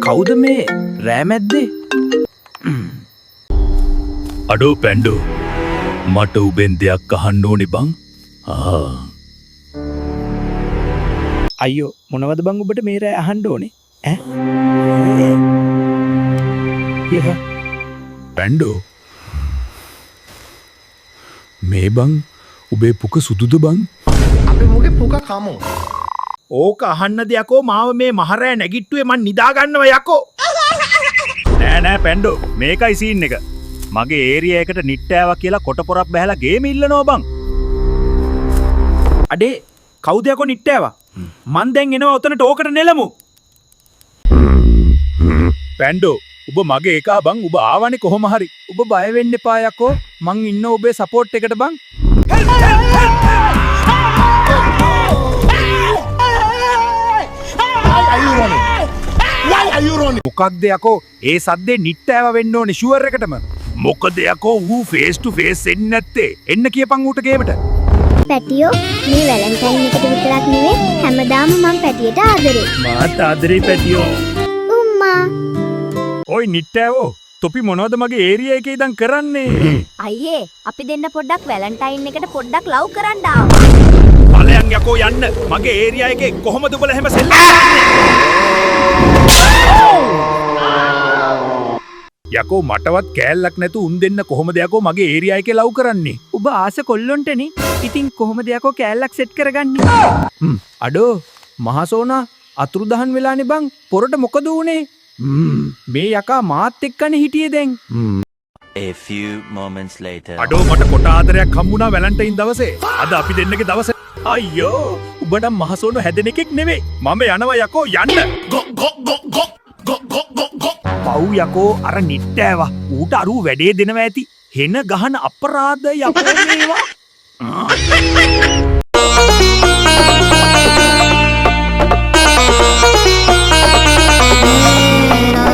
කවුද මේ රෑමැද්දේ? අඩෝ පැන්ඩෝ මට උබෙන් දෙයක් අහන්න ඕනේ බං. අයියෝ මොනවද බං ඔබට මේ රෑ අහන්න ඕනේ? පැන්ඩෝ මේ බං උබේ පුක සුදුද බං? අපි මොකේ පුක කමු. ඕක අහන්න දෙයක්ෝ මාව මේ මහරෑ නැගිට්ටුවේ මන් නිදාගන්නව යකෝ. නෑ පැන්ඩෝ මේකයි සීන් එක. මගේ ඒරිය එකට නිට්ටෑව කියලා කොට පොරක් බැහලා ගේම ඉල්ලනවා බං. අඩේ කවුද යකෝ නිට්ටෑවා? මන් දැන් එනවා ඔතනට ඕකට නෙලමු. පැන්ඩෝ උබ මගේ එකා බං උබ ආවනේ කොහොම හරි. ඔබ බය වෙන්න එපා යකෝ. මං ඉන්න ඔබේ සපෝට් එකට බං. මොකක්ද යකෝ ඒ සද්දේ නිට්ටෑව වෙන්න ඕනේ ෂුවර් එකටම. මොකද යකෝ ඌ ෆේස් ටු ෆේස් එන්නේ නැත්තේ. එන්න කියපන් ඌට ගේමට. පැටියෝ මේ වැලන්ටයින් එකට විතරක් නෙවෙයි හැමදාම මම පැටියට ආදරේ. මාත් ආදරේ පැටියෝ. උම්මා ඔයි නිට්ටෑවෝ තොපි මොනවද මගේ ඒරියා එකේ ඉඳන් කරන්නේ? අයියේ අපි දෙන්න පොඩ්ඩක් වැලන්ටයින් එකට පොඩ්ඩක් ලව් කරන්න ආවා. ඵලයන් යකෝ යන්න. මගේ ඒරියා එකේ කොහොමද උඹලා හැම සෙල්ලම් යකෝ මටවත් කෑල්ලක් නැතු උන් දෙන්න කොහොමද යකෝ මගේ ඒරියා එකේ ලව් කරන්නේ? ඔබ ආස කොල්ලොන්ටනේ. ඉතින් කොහොමද යකෝ කෑල්ලක් සෙට් කරගන්නේ? අඩෝ මහසෝනා අතුරුදහන් වෙලානේ බං. පොරට මොකද උනේ? මේ යකා මාත් එක්කනේ හිටියේ දැන්. A few moments later. අඩෝ මට කොට ආදරයක් හම්බුණා වැලන්ටයින් දවසේ. අද අපි දෙන්නගේ දවස. අයියෝ උඹ නම් මහසෝනෝ හැදෙන එකෙක් නෙවෙයි. මම යනවා යකෝ යන්න. පව් යකෝ අර නිට්ටෑවා. ඌට අරු වැඩේ දෙනවා ඇති. හෙන ගහන අපරාධ යකෝ මේවා.